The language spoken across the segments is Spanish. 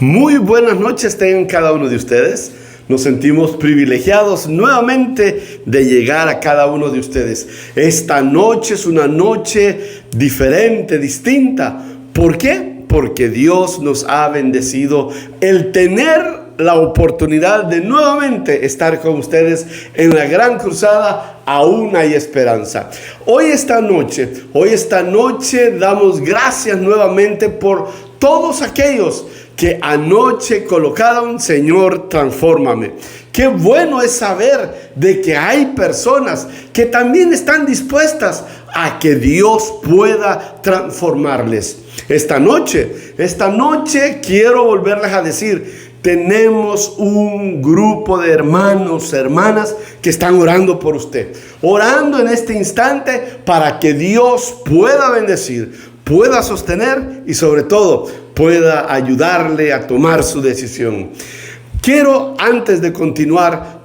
Muy buenas noches tengan cada uno de ustedes. Nos sentimos privilegiados nuevamente de llegar a cada uno de ustedes. Esta noche es una noche diferente, distinta. ¿Por qué? Porque Dios nos ha bendecido el tener la oportunidad de nuevamente estar con ustedes en la gran cruzada. Aún hay esperanza. Hoy esta noche damos gracias nuevamente por todos aquellos que anoche colocaron: Señor, transfórmame. Qué bueno es saber de que hay personas que también están dispuestas a que Dios pueda transformarles. Esta noche quiero volverles a decir: tenemos un grupo de hermanos, hermanas que están orando por usted. Orando en este instante para que Dios pueda bendecir, pueda sostener y sobre todo pueda ayudarle a tomar su decisión. Quiero, antes de continuar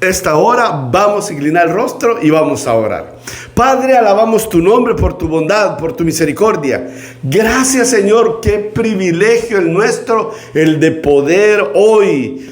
esta hora, vamos a inclinar el rostro y vamos a orar. Padre, alabamos tu nombre por tu bondad, por tu misericordia. Gracias, Señor, qué privilegio el nuestro, el de poder hoy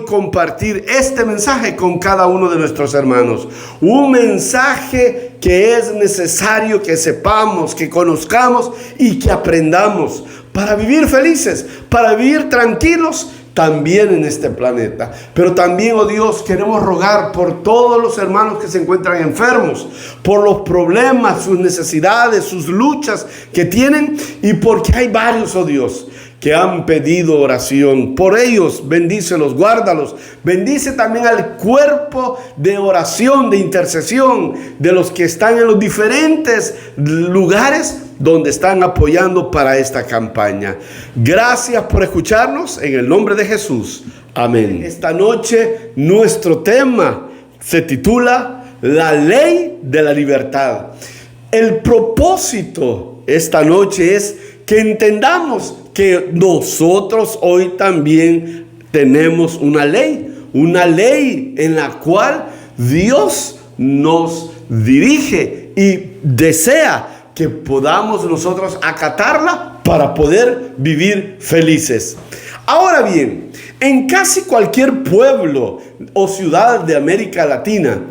compartir este mensaje con cada uno de nuestros hermanos. Un mensaje que es necesario que sepamos, que conozcamos y que aprendamos para vivir felices, para vivir tranquilos también en este planeta. Pero también, oh Dios, queremos rogar por todos los hermanos que se encuentran enfermos, por los problemas, sus necesidades, sus luchas que tienen, y porque hay varios, oh Dios, que han pedido oración. Por ellos, bendícelos, guárdalos. Bendice también al cuerpo de oración, de intercesión, de los que están en los diferentes lugares donde están apoyando para esta campaña. Gracias por escucharnos, en el nombre de Jesús. Amén. Esta noche nuestro tema se titula La Ley de la Libertad. El propósito esta noche es que entendamos que nosotros hoy también tenemos una ley en la cual Dios nos dirige y desea que podamos nosotros acatarla para poder vivir felices. Ahora bien, en casi cualquier pueblo o ciudad de América Latina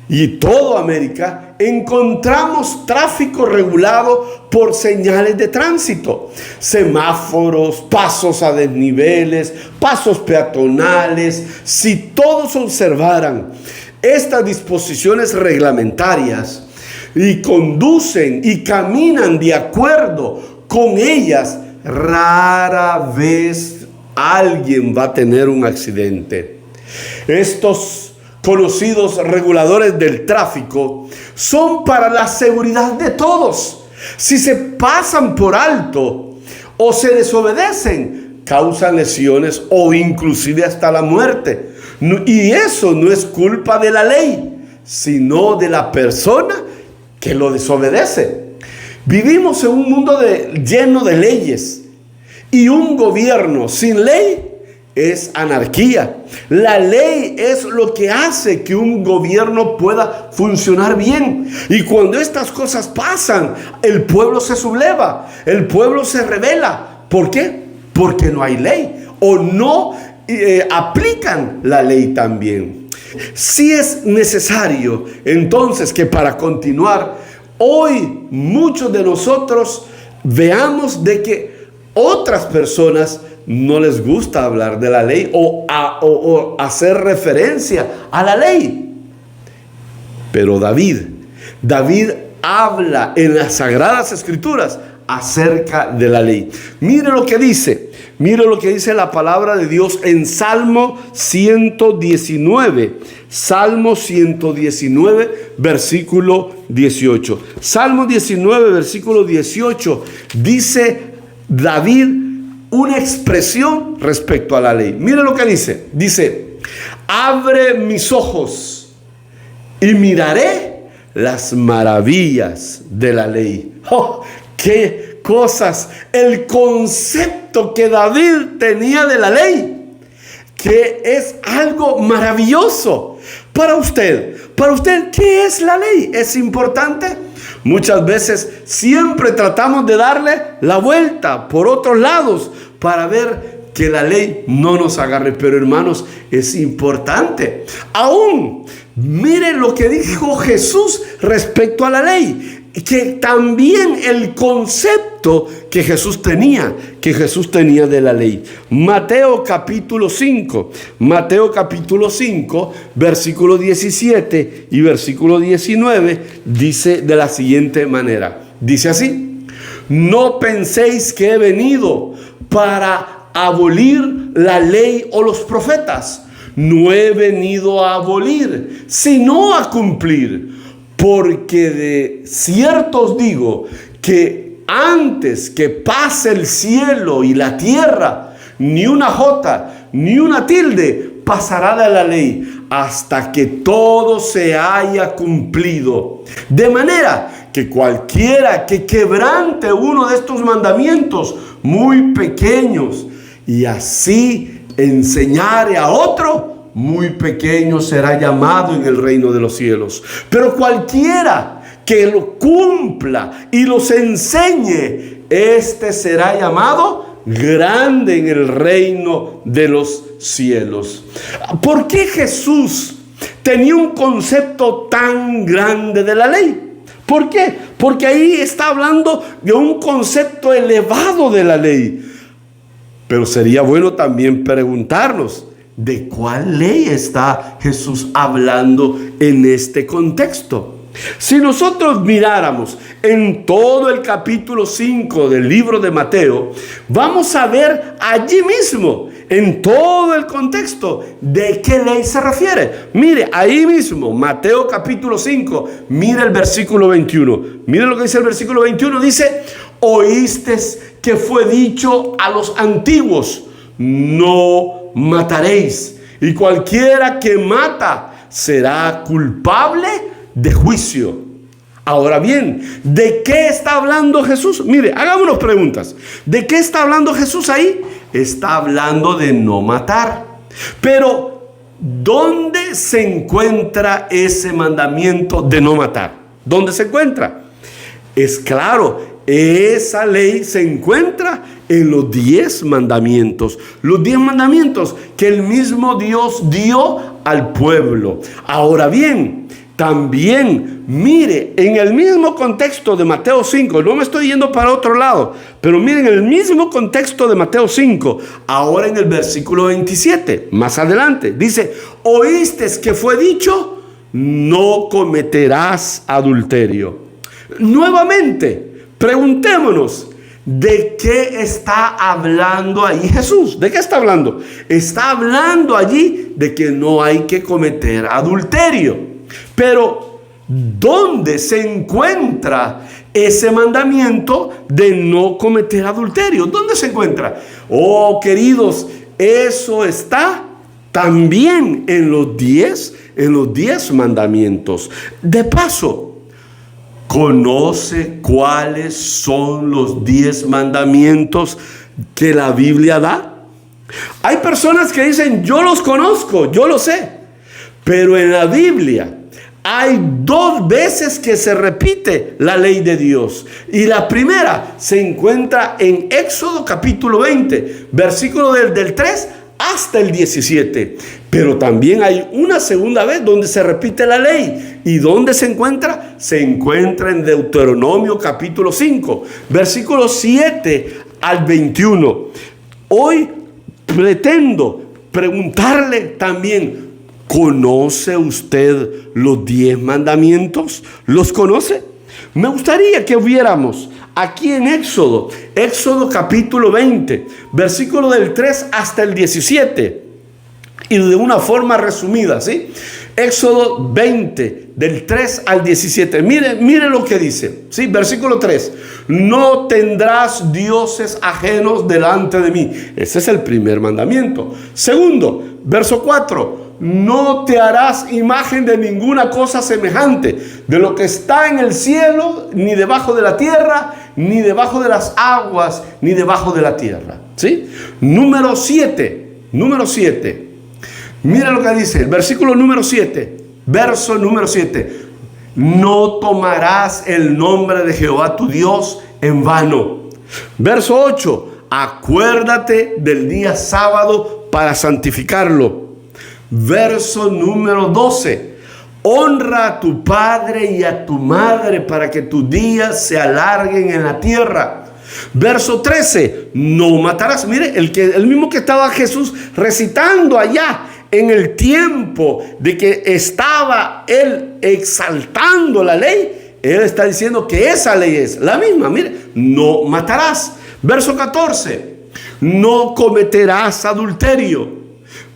y toda América, encontramos tráfico regulado por señales de tránsito, semáforos, pasos a desniveles, pasos peatonales. Si todos observaran estas disposiciones reglamentarias y conducen y caminan de acuerdo con ellas, rara vez alguien va a tener un accidente. Estos conocidos reguladores del tráfico son para la seguridad de todos. Si se pasan por alto o se desobedecen, causan lesiones o inclusive hasta la muerte. Y eso no es culpa de la ley, sino de la persona que lo desobedece. Vivimos en un mundo lleno de leyes, y un gobierno sin ley es anarquía. La ley es lo que hace que un gobierno pueda funcionar bien. Y cuando estas cosas pasan, el pueblo se subleva, el pueblo se rebela. ¿Por qué? Porque no hay ley o no aplican la ley también. Sí es necesario entonces que para continuar, hoy muchos de nosotros veamos de que otras personas no les gusta hablar de la ley o hacer referencia a la ley. Pero David habla en las Sagradas Escrituras acerca de la ley. Mire lo que dice la palabra de Dios en Salmo 119. Salmo 119, versículo 18. Salmo 19, versículo 18. Dice David una expresión respecto a la ley. Mire lo que dice. Dice: abre mis ojos y miraré las maravillas de la ley. ¡Oh, qué cosas! El concepto que David tenía de la ley, que es algo maravilloso. Para usted, ¿qué es la ley? ¿Es importante? Muchas veces siempre tratamos de darle la vuelta por otros lados para ver que la ley no nos agarre. Pero hermanos, es importante. Aún, miren lo que dijo Jesús respecto a la ley. Que también el concepto que Jesús tenía de la ley. Mateo capítulo 5, versículo 17 y versículo 19, dice de la siguiente manera. Dice así: no penséis que he venido para abolir la ley o los profetas. No he venido a abolir, sino a cumplir. Porque de cierto os digo que antes que pase el cielo y la tierra, ni una jota, ni una tilde pasará de la ley hasta que todo se haya cumplido. De manera que cualquiera que quebrante uno de estos mandamientos muy pequeños y así enseñare a otro, muy pequeño será llamado en el reino de los cielos. Pero cualquiera que lo cumpla y los enseñe, este será llamado grande en el reino de los cielos. ¿Por qué Jesús tenía un concepto tan grande de la ley? ¿Por qué? Porque ahí está hablando de un concepto elevado de la ley. Pero sería bueno también preguntarnos, ¿de cuál ley está Jesús hablando en este contexto? Si nosotros miráramos en todo el capítulo 5 del libro de Mateo, vamos a ver allí mismo, en todo el contexto, de qué ley se refiere. Mire, ahí mismo, Mateo capítulo 5, mire el versículo 21. Mire lo que dice el versículo 21, dice: oísteis que fue dicho a los antiguos, no mataréis, y cualquiera que mata será culpable de juicio. Ahora bien, ¿de qué está hablando Jesús? Mire, hagámonos preguntas. ¿De qué está hablando Jesús ahí? Está hablando de no matar. Pero, ¿dónde se encuentra ese mandamiento de no matar? ¿Dónde se encuentra? Es claro, esa ley se encuentra en los 10 mandamientos. Los 10 mandamientos que el mismo Dios dio al pueblo. Ahora bien, también, mire, en el mismo contexto de Mateo 5, no me estoy yendo para otro lado, pero miren, en el mismo contexto de Mateo 5, ahora en el versículo 27, más adelante, dice: oísteis que fue dicho, no cometerás adulterio. Nuevamente, preguntémonos, ¿de qué está hablando ahí Jesús? ¿De qué está hablando? Está hablando allí de que no hay que cometer adulterio. Pero, ¿dónde se encuentra ese mandamiento de no cometer adulterio? ¿Dónde se encuentra? Oh, queridos, eso está también en los 10 mandamientos. De paso, ¿conoce cuáles son los 10 mandamientos que la Biblia da? Hay personas que dicen: yo los conozco, yo lo sé. Pero en la Biblia hay 2 veces que se repite la ley de Dios. Y la primera se encuentra en Éxodo capítulo 20, versículo del 3 hasta el 17. Pero también hay una segunda vez donde se repite la ley. ¿Y dónde se encuentra? Se encuentra en Deuteronomio capítulo 5, versículos 7 al 21. Hoy pretendo preguntarle también: ¿conoce usted los 10 mandamientos? ¿Los conoce? Me gustaría que viéramos aquí en Éxodo capítulo 20, versículo del 3 hasta el 17. Y de una forma resumida, ¿sí? Éxodo 20, del 3 al 17. Mire lo que dice, ¿sí? Versículo 3. No tendrás dioses ajenos delante de mí. Ese es el primer mandamiento. Segundo, verso 4. No te harás imagen de ninguna cosa semejante, de lo que está en el cielo, ni debajo de la tierra, ni debajo de las aguas, ni debajo de la tierra. ¿Sí? Número 7. Mira lo que dice el versículo número 7. Verso número 7. No tomarás el nombre de Jehová tu Dios en vano. Verso 8. acuérdate del día sábado para santificarlo. Verso número 12. Honra a tu padre y a tu madre para que tus días se alarguen en la tierra. Verso 13. No matarás. Mire, el mismo que estaba Jesús recitando allá en el tiempo de que estaba él exaltando la ley, él está diciendo que esa ley es la misma. Mire, no matarás. Verso 14. No cometerás adulterio.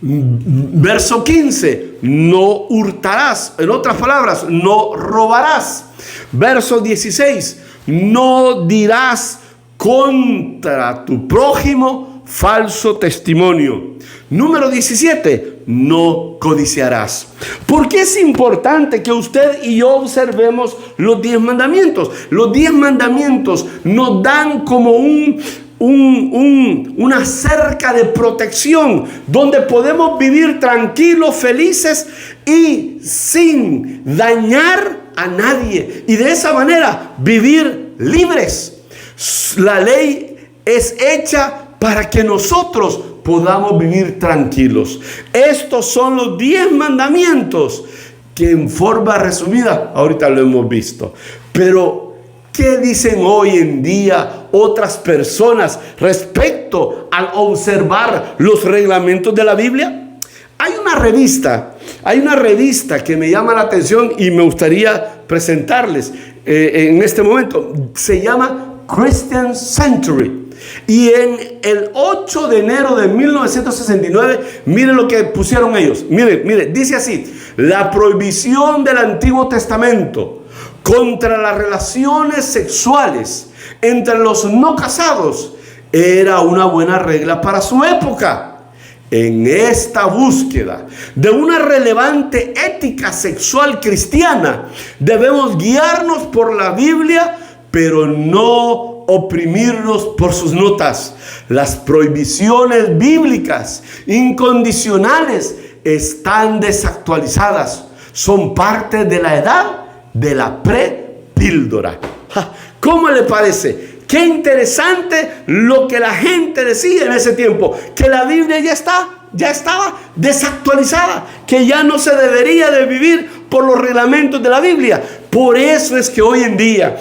Verso 15. No hurtarás. En otras palabras, no robarás. Verso 16. No dirás contra tu prójimo falso testimonio. Número 17. No codiciarás. ¿Por qué es importante que usted y yo observemos los 10 mandamientos? Los 10 mandamientos nos dan como una cerca de protección donde podemos vivir tranquilos, felices y sin dañar a nadie. Y de esa manera vivir libres. La ley es hecha para que nosotros podamos vivir tranquilos. Estos son los 10 mandamientos que en forma resumida ahorita lo hemos visto. Pero ¿qué dicen hoy en día otras personas respecto al observar los reglamentos de la Biblia? Hay una revista que me llama la atención y me gustaría presentarles en este momento. Se llama Christian Century. Y en el 8 de enero de 1969, miren lo que pusieron ellos. Miren, dice así: la prohibición del Antiguo Testamento contra las relaciones sexuales entre los no casados era una buena regla para su época. En esta búsqueda de una relevante ética sexual cristiana, debemos guiarnos por la Biblia, pero no oprimirnos por sus notas. Las prohibiciones bíblicas incondicionales están desactualizadas. Son parte de la edad de la prepíldora. ¿Cómo le parece? Qué interesante lo que la gente decía en ese tiempo, que la Biblia ya estaba desactualizada, que ya no se debería de vivir por los reglamentos de la Biblia. Por eso es que hoy en día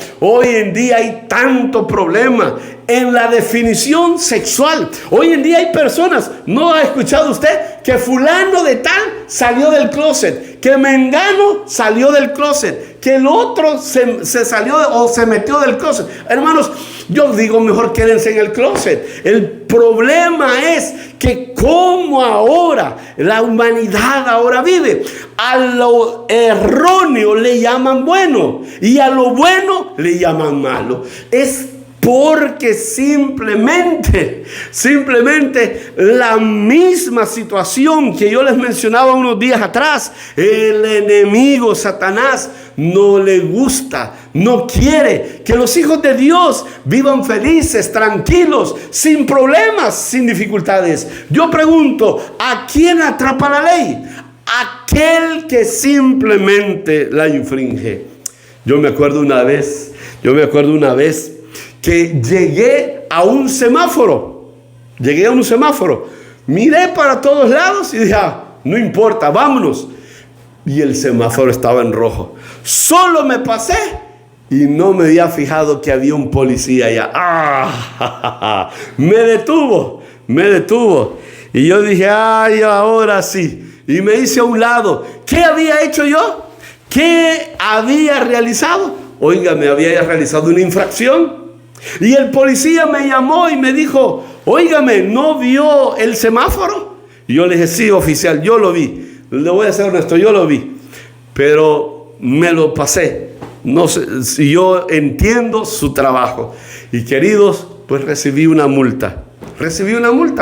hay tanto problema en la definición sexual. Hoy en día hay personas, ¿no ha escuchado usted que fulano de tal salió del closet, que mengano salió del closet, que el otro se salió o se metió del closet? Hermanos, yo digo, mejor quédense en el closet. El problema es que como ahora la humanidad ahora vive, a lo erróneo le llaman bueno y a lo bueno le llaman malo. Es porque simplemente la misma situación que yo les mencionaba unos días atrás, el enemigo Satanás no le gusta, no quiere que los hijos de Dios vivan felices, tranquilos, sin problemas, sin dificultades. Yo pregunto, ¿a quién atrapa la ley? Aquel que simplemente la infringe. Yo me acuerdo una vez que llegué a un semáforo. Miré para todos lados y dije, no importa, vámonos. Y el semáforo estaba en rojo. Solo me pasé y no me había fijado que había un policía allá. Me detuvo. Y yo dije, ay, ahora sí. Y me hice a un lado. ¿Qué había hecho yo? ¿Qué había realizado? Oiga, me había realizado una infracción. Y el policía me llamó y me dijo, óigame, ¿no vio el semáforo? Y yo le dije, sí, oficial, yo lo vi. Le voy a ser honesto, yo lo vi. Pero me lo pasé. No sé, si yo entiendo su trabajo. Y queridos, pues recibí una multa,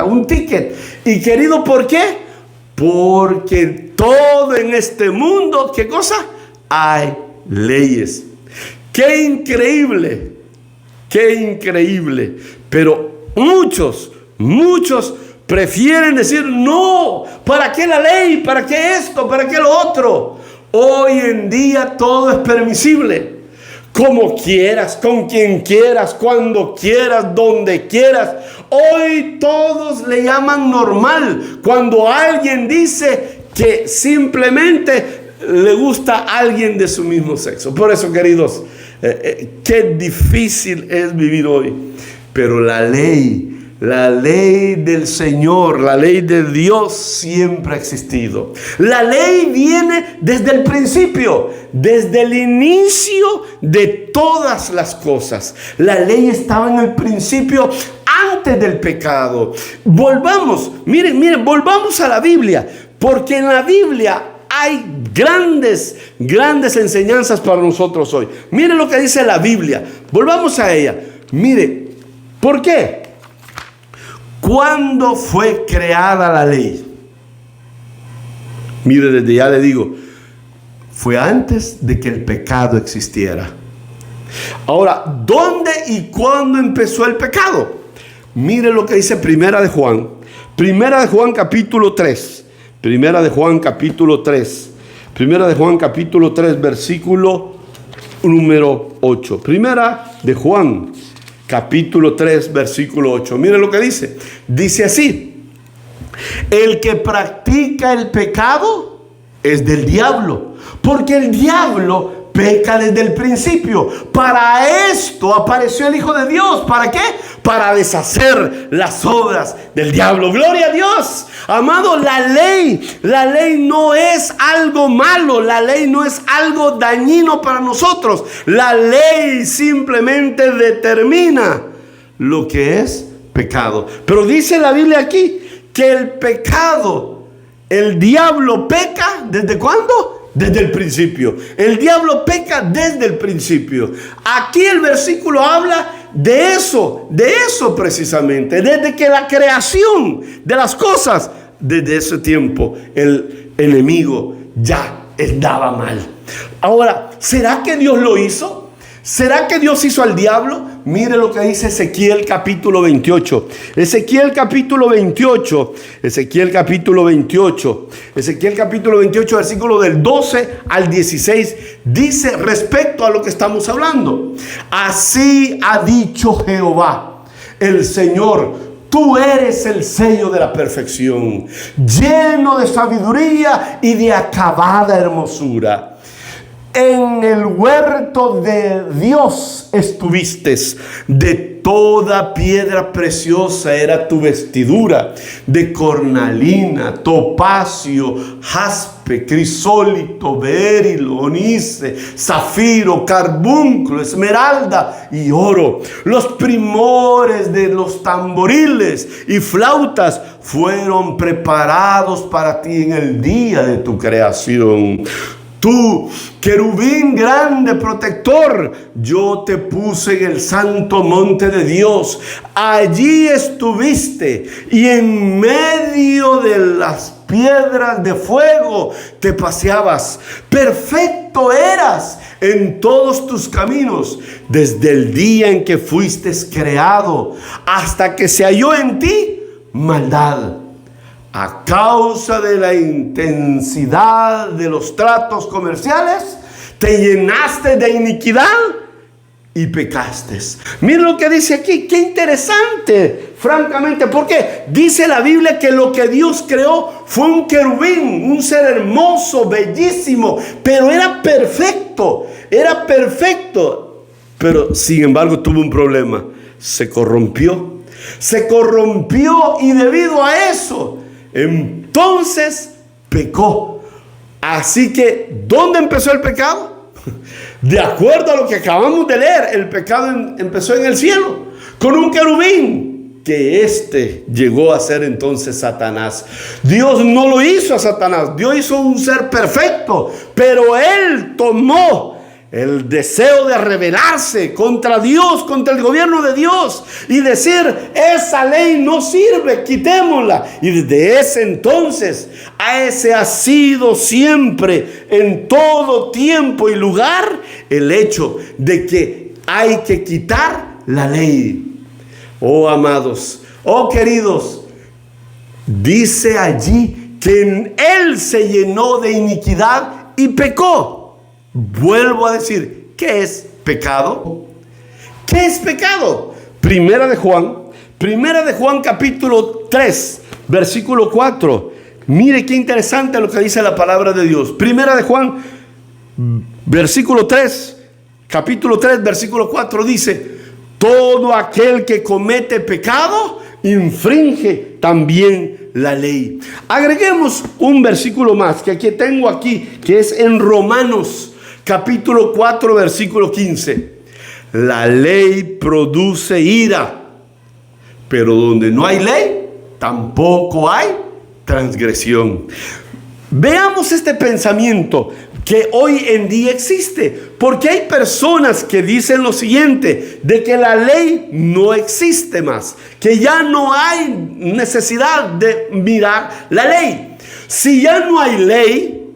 un ticket. Y querido, ¿por qué? Porque todo en este mundo, ¿qué cosa? Hay leyes. ¡Qué increíble! Pero muchos prefieren decir, no, ¿para qué la ley? ¿Para qué esto? ¿Para qué lo otro? Hoy en día todo es permisible. Como quieras, con quien quieras, cuando quieras, donde quieras. Hoy todos le llaman normal cuando alguien dice que simplemente le gusta a alguien de su mismo sexo. Por eso, queridos, qué difícil es vivir hoy. Pero la ley del Señor, la ley de Dios siempre ha existido. La ley viene desde el principio, desde el inicio de todas las cosas. La ley estaba en el principio antes del pecado. Volvamos a la Biblia, porque en la Biblia hay grandes enseñanzas para nosotros hoy. Mire lo que dice la Biblia. Volvamos a ella. Mire, ¿por qué? ¿Cuándo fue creada la ley? Mire, desde ya le digo, fue antes de que el pecado existiera. Ahora, ¿dónde y cuándo empezó el pecado? Mire lo que dice Primera de Juan capítulo 3. Primera de Juan capítulo 3, versículo número 8. Primera de Juan capítulo 3, versículo 8. Mire lo que dice. Dice así: el que practica el pecado es del diablo, porque el diablo peca desde el principio. Para esto apareció el Hijo de Dios. ¿Para qué? Para deshacer las obras del diablo. ¡Gloria a Dios! Amado, la ley no es algo malo. La ley no es algo dañino para nosotros. La ley simplemente determina lo que es pecado. Pero dice la Biblia aquí que el pecado, el diablo peca, ¿desde cuándo? Desde el principio. El diablo peca desde el principio. Aquí el versículo habla de eso precisamente. Desde que la creación de las cosas, desde ese tiempo, el enemigo ya andaba mal. Ahora, ¿será que Dios lo hizo? ¿Será que Dios hizo al diablo? Mire lo que dice Ezequiel capítulo 28. Ezequiel capítulo 28, versículo del 12 al 16, dice respecto a lo que estamos hablando: así ha dicho Jehová, el Señor: tú eres el sello de la perfección, lleno de sabiduría y de acabada hermosura. En el huerto de Dios estuviste, de toda piedra preciosa era tu vestidura, de cornalina, topacio, jaspe, crisólito, berilo, onice, zafiro, carbunclo, esmeralda y oro. Los primores de los tamboriles y flautas fueron preparados para ti en el día de tu creación. Tú, querubín grande protector, yo te puse en el santo monte de Dios. Allí estuviste y en medio de las piedras de fuego te paseabas. Perfecto eras en todos tus caminos, desde el día en que fuiste creado hasta que se halló en ti maldad. A causa de la intensidad de los tratos comerciales, te llenaste de iniquidad y pecaste. Miren lo que dice aquí, qué interesante, francamente, porque dice la Biblia que lo que Dios creó fue un querubín, un ser hermoso, bellísimo, pero era perfecto, pero sin embargo tuvo un problema: se corrompió y debido a eso, entonces pecó. Así que, ¿dónde empezó el pecado? De acuerdo a lo que acabamos de leer, el pecado empezó en el cielo, con un querubín, que llegó a ser entonces Satanás. Dios no lo hizo a Satanás, Dios hizo un ser perfecto, pero él tomó el deseo de rebelarse contra Dios, contra el gobierno de Dios, y decir: esa ley no sirve, quitémosla. Y desde ese entonces, ese ha sido siempre, en todo tiempo y lugar, el hecho de que hay que quitar la ley. Oh amados, oh queridos, dice allí que en él se llenó de iniquidad y pecó. Vuelvo a decir, ¿qué es pecado? ¿Qué es pecado? Primera de Juan Primera de Juan capítulo 3, versículo 4. Mire qué interesante lo que dice la palabra de Dios. Primera de Juan, versículo 3, capítulo 3, versículo 4 dice: todo aquel que comete pecado infringe también la ley. Agreguemos un versículo más que tengo aquí, que es en Romanos capítulo 4, versículo 15. La ley produce ira, pero donde no hay ley, tampoco hay transgresión. Veamos este pensamiento que hoy en día existe, porque hay personas que dicen lo siguiente, de que la ley no existe más, que ya no hay necesidad de mirar la ley. Si ya no hay ley,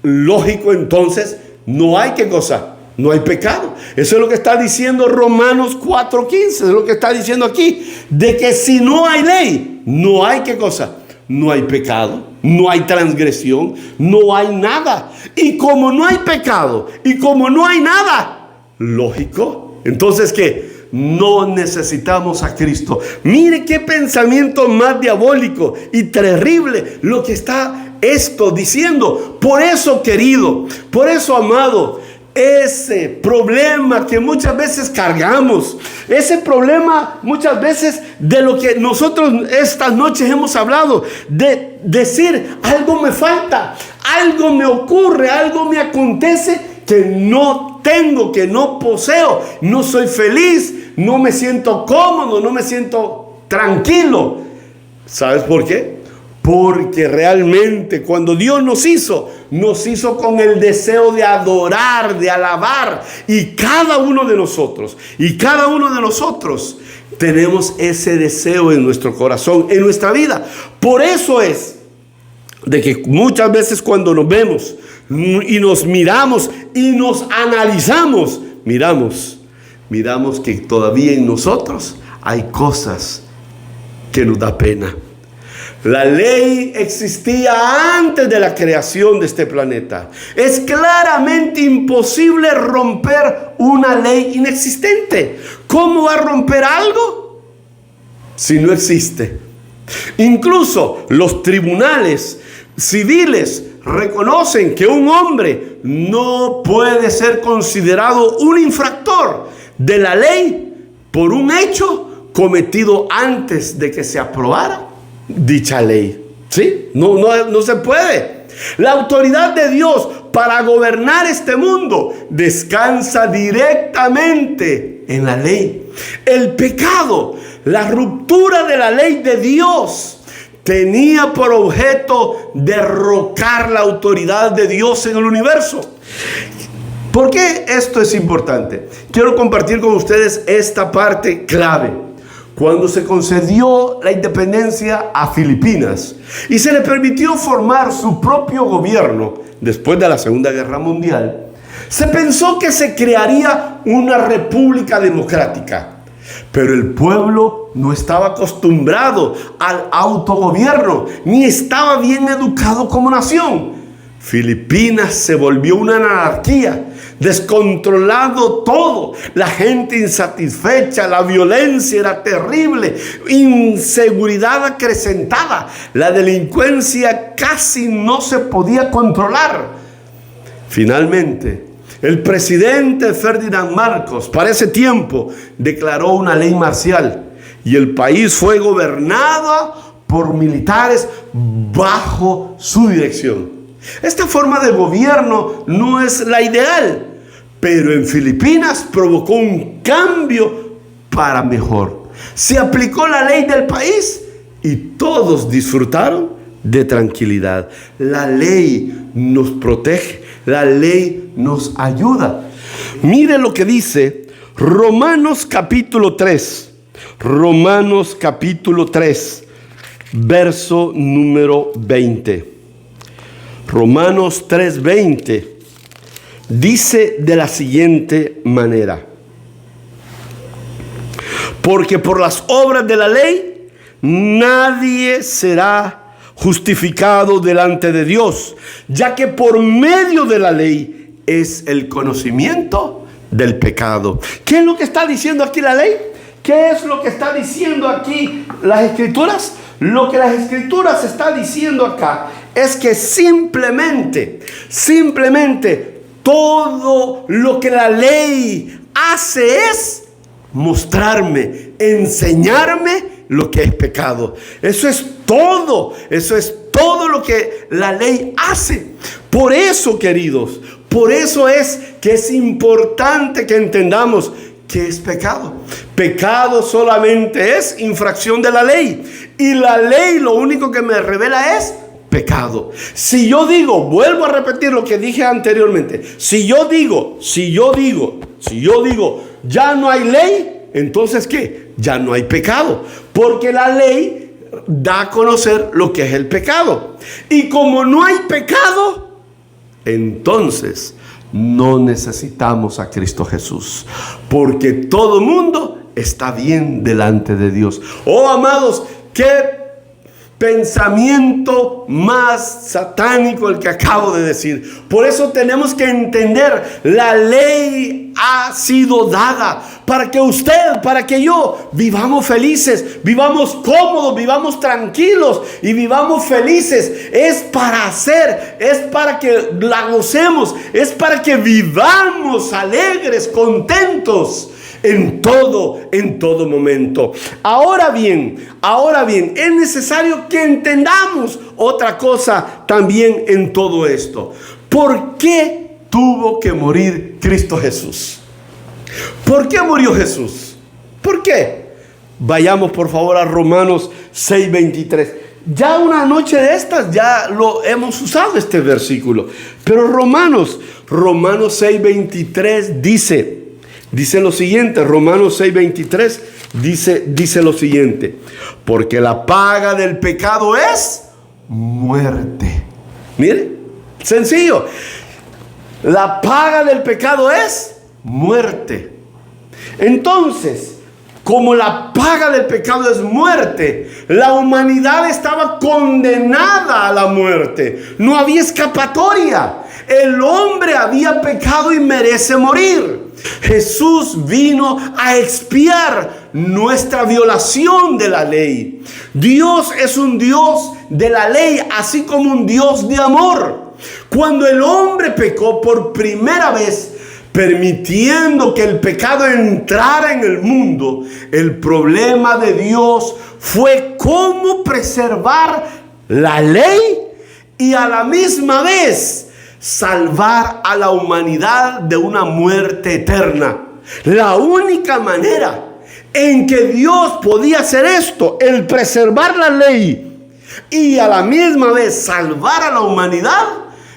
lógico, entonces no hay ¿qué cosa? No hay pecado. Eso es lo que está diciendo Romanos 4:15, es lo que está diciendo aquí, de que si no hay ley, no hay ¿qué cosa? No hay pecado, no hay transgresión, no hay nada. Y como no hay pecado y como no hay nada, lógico, entonces ¿qué? No necesitamos a Cristo. Mire qué pensamiento más diabólico y terrible lo que está esto diciendo. Por eso, querido, por eso, amado, ese problema que muchas veces cargamos, ese problema muchas veces de lo que nosotros estas noches hemos hablado, de decir algo me falta, algo me ocurre, algo me acontece que no tengo, que no poseo, no soy feliz, no me siento cómodo, no me siento tranquilo. ¿Sabes por qué? Porque realmente cuando Dios nos hizo con el deseo de adorar, de alabar. Y cada uno de nosotros tenemos ese deseo en nuestro corazón, en nuestra vida. Por eso es de que muchas veces cuando nos vemos y nos miramos y nos analizamos, miramos que todavía en nosotros hay cosas que nos da pena. La ley existía antes de la creación de este planeta. Es claramente imposible romper una ley inexistente. ¿Cómo va a romper algo si no existe? Incluso los tribunales civiles reconocen que un hombre no puede ser considerado un infractor de la ley por un hecho cometido antes de que se aprobara dicha ley. ¿Sí? No se puede. La autoridad de Dios para gobernar este mundo descansa directamente en la ley. El pecado, la ruptura de la ley de Dios, tenía por objeto derrocar la autoridad de Dios en el universo. ¿Por qué esto es importante? Quiero compartir con ustedes esta parte clave. Cuando se concedió la independencia a Filipinas y se le permitió formar su propio gobierno después de la Segunda Guerra Mundial, se pensó que se crearía una república democrática. Pero el pueblo no estaba acostumbrado al autogobierno, ni estaba bien educado como nación. Filipinas se volvió una anarquía, descontrolado todo, la gente insatisfecha, la violencia era terrible, inseguridad acrecentada, la delincuencia casi no se podía controlar. Finalmente, el presidente Ferdinand Marcos, para ese tiempo, declaró una ley marcial y el país fue gobernado por militares bajo su dirección. Esta forma de gobierno no es la ideal, pero en Filipinas provocó un cambio para mejor. Se aplicó la ley del país y todos disfrutaron de tranquilidad. La ley nos protege, la ley nos ayuda. Mire lo que dice Romanos capítulo 3. Romanos capítulo 3, verso número 20. Romanos 3:20 dice de la siguiente manera: porque por las obras de la ley nadie será justificado delante de Dios, ya que por medio de la ley es el conocimiento del pecado. ¿Qué es lo que está diciendo aquí la ley? ¿Qué es lo que está diciendo aquí las Escrituras? Lo que las Escrituras está diciendo acá es que simplemente todo lo que la ley hace es mostrarme, enseñarme lo que es pecado. Eso es todo lo que la ley hace. Por eso, queridos, por eso es que es importante que entendamos qué es pecado. Pecado solamente es infracción de la ley, y la ley lo único que me revela es pecado. Si yo digo, vuelvo a repetir lo que dije anteriormente, si yo digo, ya no hay ley, entonces ¿qué? Ya no hay pecado, porque la ley da a conocer lo que es el pecado. Y como no hay pecado, entonces no necesitamos a Cristo Jesús, porque todo mundo está bien delante de Dios. Oh, amados, qué pensamiento más satánico el que acabo de decir. Por eso tenemos que entender, la ley ha sido dada para que usted, para que yo vivamos felices, vivamos cómodos, vivamos tranquilos y vivamos felices. Es para que la gocemos, es para que vivamos alegres, contentos en todo momento. Ahora bien, es necesario que entendamos otra cosa también en todo esto. ¿Por qué tuvo que morir Cristo Jesús? ¿Por qué murió Jesús? ¿Por qué? Vayamos por favor a Romanos 6:23. Ya una noche de estas ya lo hemos usado este versículo, pero Romanos 6:23 dice lo siguiente. Romanos 6:23 dice lo siguiente: porque la paga del pecado es muerte. Mire, sencillo. La paga del pecado es muerte. Entonces, como la paga del pecado es muerte, la humanidad estaba condenada a la muerte. No había escapatoria. El hombre había pecado y merece morir. Jesús vino a expiar nuestra violación de la ley. Dios es un Dios de la ley, así como un Dios de amor. Cuando el hombre pecó por primera vez, permitiendo que el pecado entrara en el mundo, el problema de Dios fue cómo preservar la ley y a la misma vez salvar a la humanidad de una muerte eterna. La única manera en que Dios podía hacer esto, el preservar la ley y a la misma vez salvar a la humanidad,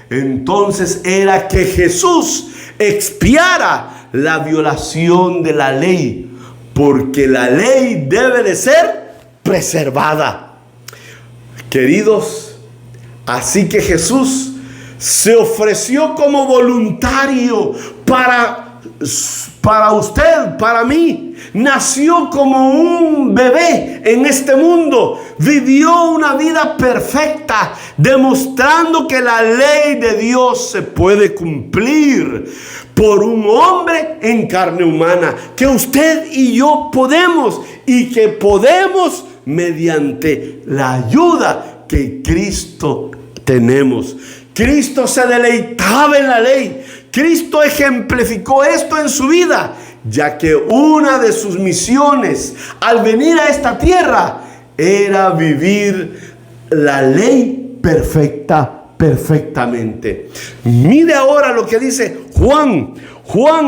entonces era que Jesús expiara la violación de la ley, porque la ley debe de ser preservada. Queridos, así que Jesús se ofreció como voluntario para usted, para mí. Nació como un bebé en este mundo. Vivió una vida perfecta, demostrando que la ley de Dios se puede cumplir por un hombre en carne humana, que usted y yo podemos, y que podemos mediante la ayuda que Cristo tenemos. Cristo se deleitaba en la ley. Cristo ejemplificó esto en su vida, ya que una de sus misiones al venir a esta tierra era vivir la ley perfectamente. Mire ahora lo que dice Juan,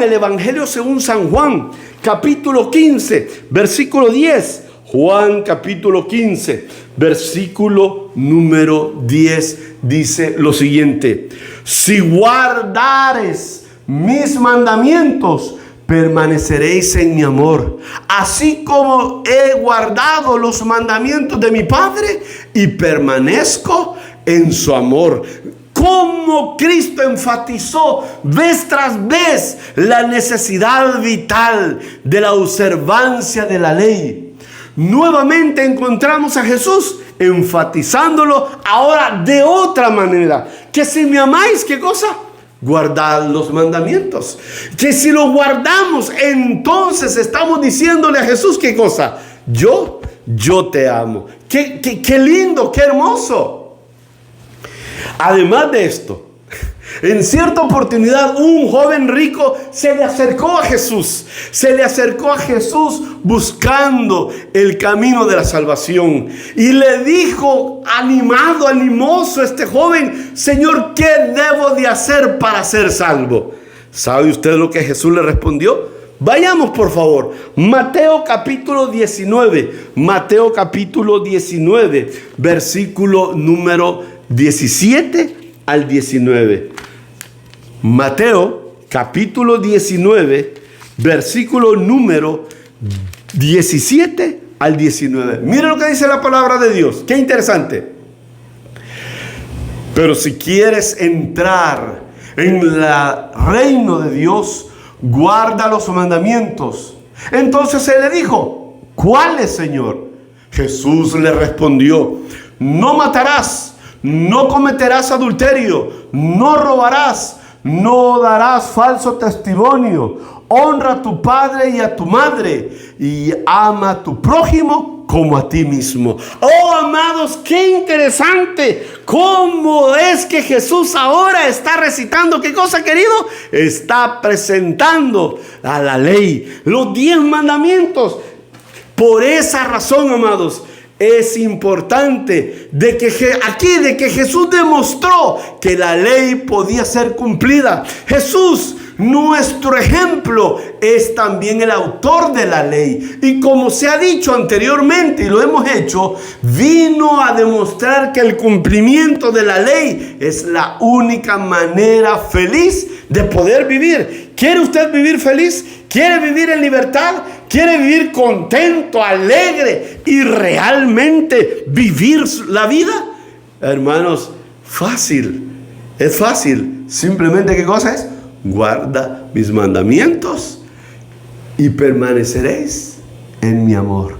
el Evangelio según San Juan, capítulo 15, versículo 10. Juan capítulo 15, versículo número 10 dice lo siguiente: si guardares mis mandamientos, permaneceréis en mi amor, así como he guardado los mandamientos de mi Padre y permanezco en su amor. Cómo Cristo enfatizó vez tras vez la necesidad vital de la observancia de la ley. Nuevamente encontramos a Jesús enfatizándolo ahora de otra manera: que si me amáis, ¿qué cosa? guardad los mandamientos. Que si los guardamos, entonces estamos diciéndole a Jesús, ¿qué cosa? Yo te amo. Qué lindo, qué hermoso. Además de esto, en cierta oportunidad un joven rico se le acercó a Jesús. Se le acercó a Jesús buscando el camino de la salvación. Y le dijo, animoso este joven: Señor, ¿qué debo de hacer para ser salvo? ¿Sabe usted lo que Jesús le respondió? Vayamos por favor. Mateo capítulo 19. Mateo capítulo 19, versículo número 17 al 19. Mateo capítulo 19, versículo número 17 al 19. Mira lo que dice la palabra de Dios. Qué interesante. Pero si quieres entrar en el reino de Dios, guarda los mandamientos. Entonces él le dijo: ¿cuáles, Señor? Jesús le respondió: no matarás, no cometerás adulterio, no robarás, no darás falso testimonio, honra a tu padre y a tu madre, y ama a tu prójimo como a ti mismo. Oh, amados, qué interesante. ¿Cómo es que Jesús ahora está recitando? ¿Qué cosa, querido? Está presentando a la ley, los 10 mandamientos. Por esa razón, amados, es importante de que Jesús demostró que la ley podía ser cumplida. Jesús, nuestro ejemplo, es también el autor de la ley. Y como se ha dicho anteriormente y lo hemos hecho, vino a demostrar que el cumplimiento de la ley es la única manera feliz de poder vivir. ¿Quiere usted vivir feliz? ¿Quiere vivir en libertad? ¿Quiere vivir contento, alegre y realmente vivir la vida? Hermanos, fácil. Es fácil. Simplemente, ¿qué cosa es? Guarda mis mandamientos y permaneceréis en mi amor.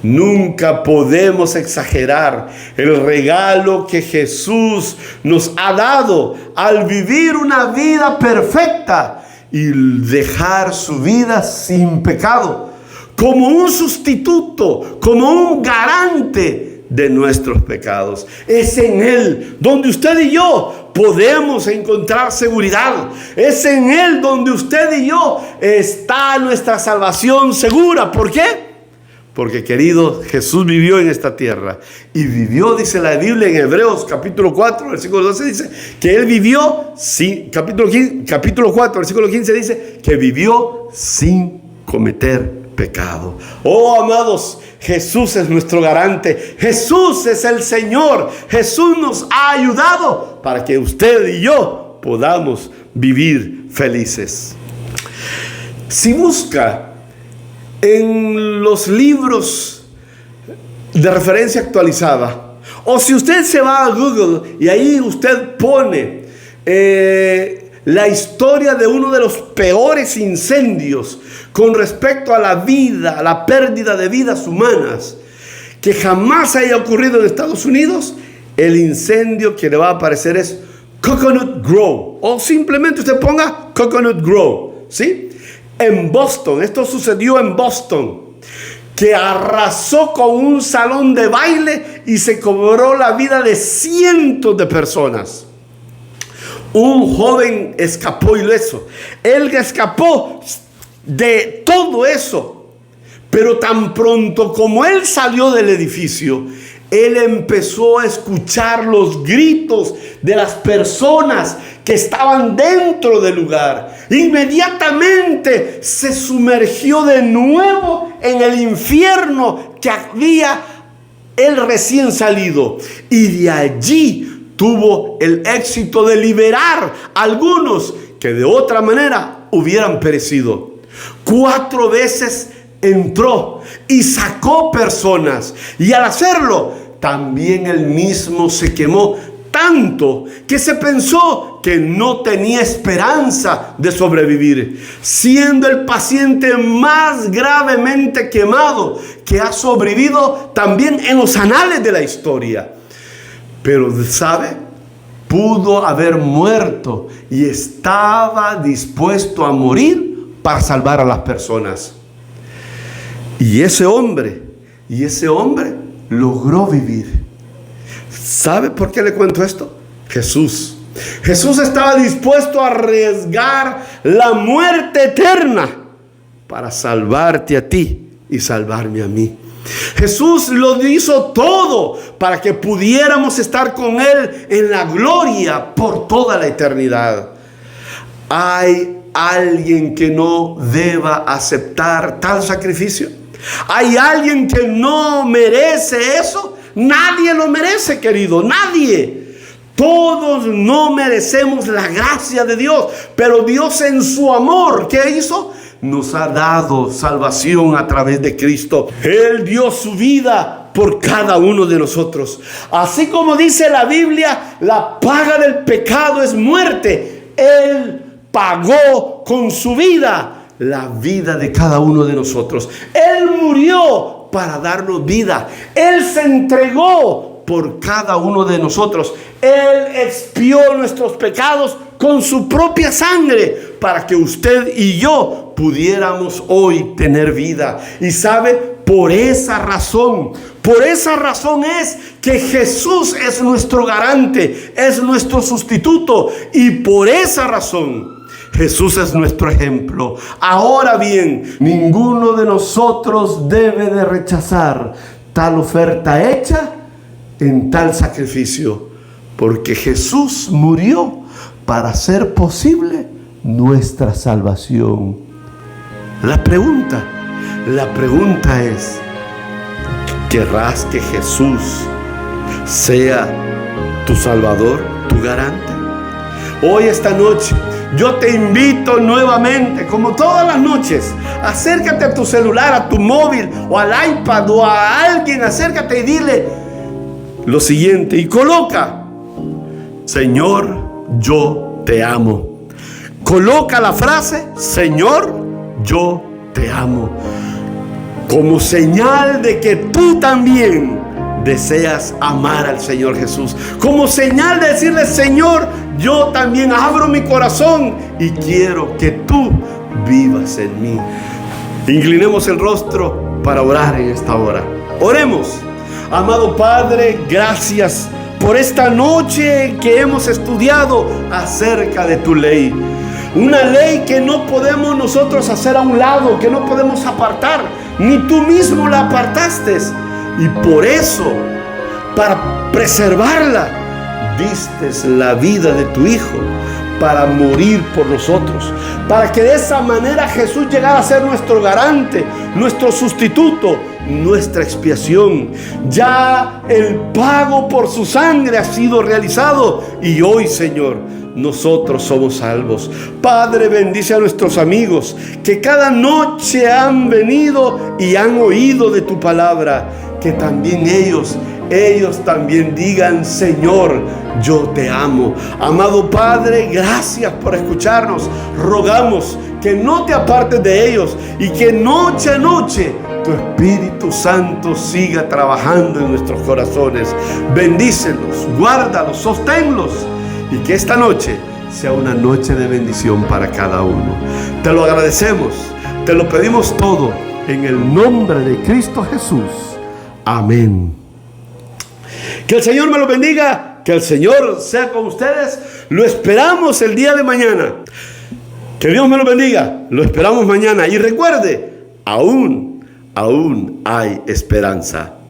Nunca podemos exagerar el regalo que Jesús nos ha dado al vivir una vida perfecta y dejar su vida sin pecado, como un sustituto, como un garante de nuestros pecados. Es en Él donde usted y yo podemos encontrar seguridad. Es en Él donde usted y yo está nuestra salvación segura. ¿Por qué? Porque, querido, Jesús vivió en esta tierra y vivió, dice la Biblia en Hebreos capítulo 4, versículo 12, dice que Él vivió capítulo 4, versículo 15 dice que vivió sin cometer pecado. Oh, amados, Jesús es nuestro garante. Jesús es el Señor. Jesús nos ha ayudado para que usted y yo podamos vivir felices. Si busca en los libros de referencia actualizada, o si usted se va a Google y ahí usted pone la historia de uno de los peores incendios con respecto a la vida, a la pérdida de vidas humanas que jamás haya ocurrido en Estados Unidos, el incendio que le va a aparecer es Coconut Grove, o simplemente usted ponga Coconut Grove, ¿sí? En Boston, esto sucedió en Boston, que arrasó con un salón de baile y se cobró la vida de cientos de personas. Un joven escapó ileso. Él escapó de todo eso, pero tan pronto como él salió del edificio, él empezó a escuchar los gritos de las personas que estaban dentro del lugar. Inmediatamente se sumergió de nuevo en el infierno que había él recién salido. Y de allí tuvo el éxito de liberar a algunos que de otra manera hubieran perecido. 4 veces entró y sacó personas, y al hacerlo también él mismo se quemó tanto que se pensó que no tenía esperanza de sobrevivir, siendo el paciente más gravemente quemado que ha sobrevivido también en los anales de la historia. Pero ¿sabe? pudo haber muerto y estaba dispuesto a morir para salvar a las personas. Y ese hombre logró vivir. ¿Sabe por qué le cuento esto? Jesús estaba dispuesto a arriesgar la muerte eterna para salvarte a ti y salvarme a mí. Jesús lo hizo todo para que pudiéramos estar con Él en la gloria por toda la eternidad. ¿Hay alguien que no deba aceptar tal sacrificio? ¿Hay alguien que no merece eso? Nadie lo merece, querido, nadie. Todos no merecemos la gracia de Dios, pero Dios en su amor, ¿qué hizo? Nos ha dado salvación a través de Cristo. Él dio su vida por cada uno de nosotros. Así como dice la Biblia, la paga del pecado es muerte. Él pagó con su vida la vida de cada uno de nosotros. Él murió para darnos vida. Él se entregó por cada uno de nosotros. Él expió nuestros pecados con su propia sangre para que usted y yo pudiéramos hoy tener vida. Y sabe, por esa razón es que Jesús es nuestro garante, es nuestro sustituto, y por esa razón Jesús es nuestro ejemplo. Ahora bien, ninguno de nosotros debe de rechazar tal oferta hecha en tal sacrificio, porque Jesús murió para hacer posible nuestra salvación. La pregunta es, ¿querrás que Jesús sea tu Salvador, tu garante? Hoy, esta noche, yo te invito nuevamente, como todas las noches, acércate a tu celular, a tu móvil o al iPad o a alguien, acércate y dile lo siguiente y coloca: Señor, yo te amo. Coloca la frase: Señor, yo te amo, como señal de que tú también deseas amar al Señor Jesús, como señal de decirle: Señor, yo también abro mi corazón y quiero que tú vivas en mí. Inclinemos el rostro para orar en esta hora. Oremos. Amado Padre, gracias por esta noche que hemos estudiado acerca de tu ley. Una ley que no podemos nosotros hacer a un lado, que no podemos apartar, ni tú mismo la apartaste. Y por eso, para preservarla, diste la vida de tu Hijo para morir por nosotros, para que de esa manera Jesús llegara a ser nuestro garante, nuestro sustituto, nuestra expiación. Ya el pago por su sangre ha sido realizado y hoy, Señor, nosotros somos salvos. Padre, bendice a nuestros amigos que cada noche han venido y han oído de tu palabra, que también ellos también digan: Señor, yo te amo. Amado Padre, gracias por escucharnos. Rogamos que no te apartes de ellos y que noche a noche tu Espíritu Santo siga trabajando en nuestros corazones. Bendícelos, guárdalos, sosténlos, y que esta noche sea una noche de bendición para cada uno. Te lo agradecemos, te lo pedimos todo en el nombre de Cristo Jesús. Amén. Que el Señor me lo bendiga, que el Señor sea con ustedes. Lo esperamos el día de mañana. Que Dios me lo bendiga. Lo esperamos mañana. Y recuerde, aún hay esperanza.